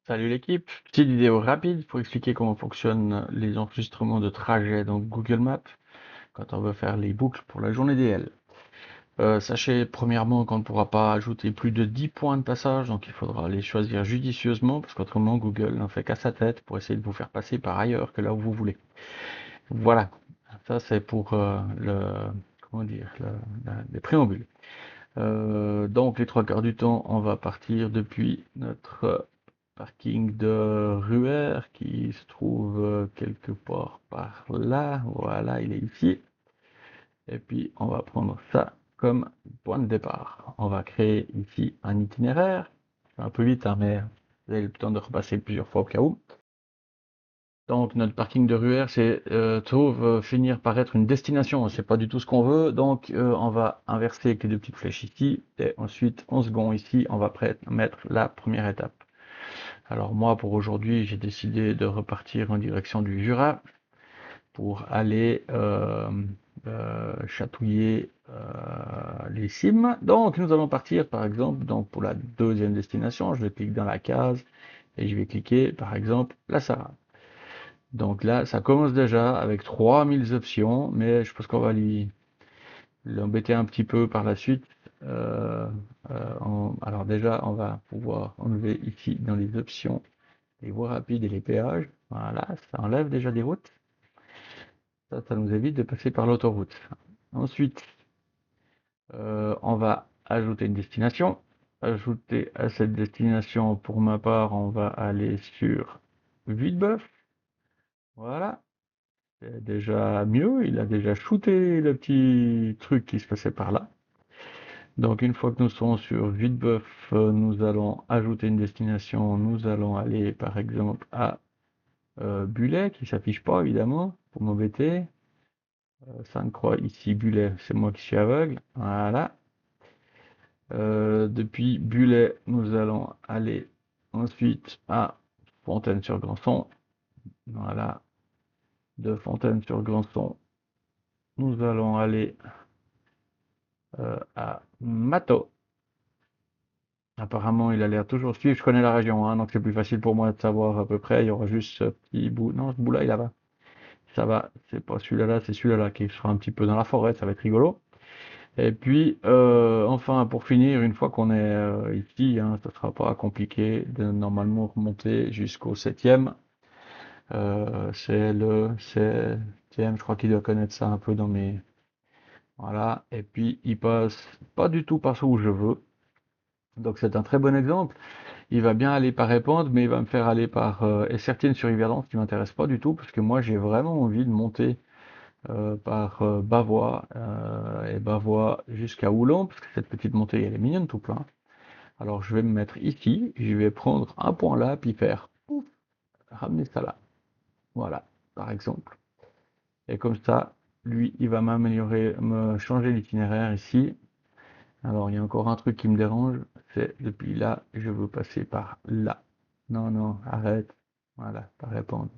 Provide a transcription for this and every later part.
Salut l'équipe, petite vidéo rapide pour expliquer comment fonctionnent les enregistrements de trajet dans Google Maps quand on veut faire les boucles pour la journée DL. Sachez premièrement qu'on ne pourra pas ajouter plus de 10 points de passage, donc il faudra les choisir judicieusement parce qu'autrement Google n'en fait qu'à sa tête pour essayer de vous faire passer par ailleurs que là où vous voulez. Voilà, ça c'est pour comment dire, les préambules. Donc les trois quarts du temps, on va partir depuis notre parking de Ruer qui se trouve quelque part par là. Voilà, il est ici. Et puis on va prendre ça comme point de départ. On va créer ici un itinéraire. Un peu vite, hein, mais vous avez le temps de repasser plusieurs fois au cas où. Donc notre parking de Ruer, c'est trouve finir par être une destination. C'est pas du tout ce qu'on veut. Donc on va inverser avec les deux petites flèches ici. Et ensuite, en second ici, on va mettre la première étape. Alors moi, pour aujourd'hui, j'ai décidé de repartir en direction du Jura pour aller chatouiller les cimes. Donc nous allons partir par exemple donc, pour la deuxième destination. Je clique dans la case et je vais cliquer par exemple la Sarah. Donc là, ça commence déjà avec 3000 options, mais je pense qu'on va l'embêter un petit peu par la suite. Alors déjà, on va pouvoir enlever ici dans les options les voies rapides et les péages. Voilà, ça enlève déjà des routes. Ça nous évite de passer par l'autoroute. Ensuite, on va ajouter une destination. Ajouter à cette destination, pour ma part, on va aller sur Villebeuf. Voilà, c'est déjà mieux. Il a déjà shooté le petit truc qui se passait par là. Donc une fois que nous serons sur Villebeuf, nous allons ajouter une destination. Nous allons aller par exemple à Bullet, qui s'affiche pas évidemment, pour m'embêter. Sainte-Croix, ici Bullet, c'est moi qui suis aveugle. Voilà. Depuis Bullet, nous allons aller ensuite à Fontaine-sur-Granson. Voilà. De Fontaine-sur-Granson, nous allons aller à Mato. Apparemment, il a l'air toujours suivre. Je connais la région, hein, donc c'est plus facile pour moi de savoir à peu près. Il y aura juste ce petit bout. Non, ce bout-là, il est là-bas. Ça va, c'est pas celui-là, c'est celui-là qui sera un petit peu dans la forêt, ça va être rigolo. Et puis, enfin, pour finir, une fois qu'on est ici, hein, ça sera pas compliqué de normalement remonter jusqu'au septième. C'est le septième, je crois qu'il doit connaître ça un peu dans mes... Voilà, et puis il passe pas du tout par où je veux. Donc c'est un très bon exemple. Il va bien aller par Répande, mais il va me faire aller par Essertine sur Yverdon, ce qui m'intéresse pas du tout, parce que moi j'ai vraiment envie de monter par Bavois et Bavois jusqu'à Oulon, parce que cette petite montée elle est mignonne tout plein. Alors je vais me mettre ici, je vais prendre un point là, puis faire pouf, ramener ça là. Voilà, par exemple. Et comme ça, lui, il va m'améliorer, me changer l'itinéraire ici. Alors il y a encore un truc qui me dérange, c'est depuis là, je veux passer par là. Non, non, arrête. Voilà, par répondre.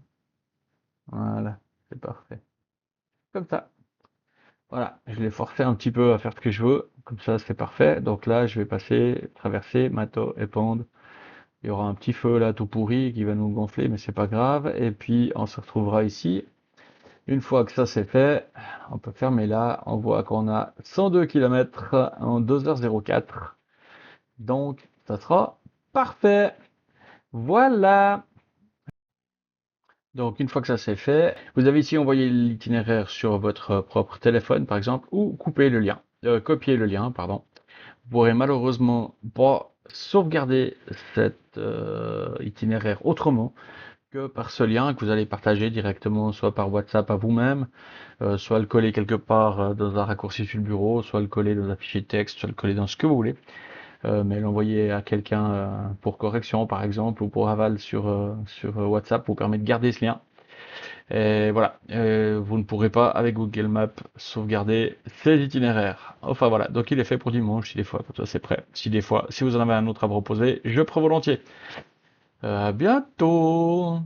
Voilà, c'est parfait. Comme ça. Voilà, je l'ai forcé un petit peu à faire ce que je veux, comme ça c'est parfait. Donc là, je vais passer, traverser, Mato et Pende. Il y aura un petit feu là tout pourri qui va nous gonfler, mais c'est pas grave. Et puis on se retrouvera ici. Une fois que ça c'est fait, on peut fermer là. On voit qu'on a 102 km en 2h04. Donc ça sera parfait. Voilà. Donc une fois que ça c'est fait, vous avez ici envoyé l'itinéraire sur votre propre téléphone par exemple, ou couper le lien, copier le lien, pardon. Vous pourrez malheureusement pas sauvegarder cet itinéraire autrement que par ce lien que vous allez partager directement, soit par WhatsApp à vous-même, soit le coller quelque part dans un raccourci sur le bureau, soit le coller dans un fichier de texte, soit le coller dans ce que vous voulez, mais l'envoyer à quelqu'un pour correction par exemple, ou pour aval sur WhatsApp vous permet de garder ce lien. Et voilà, vous ne pourrez pas avec Google Maps sauvegarder ces itinéraires. Enfin voilà, donc il est fait pour dimanche, si des fois, comme ça c'est prêt. Si des fois, si vous en avez un autre à me proposer, je prends volontiers. À bientôt!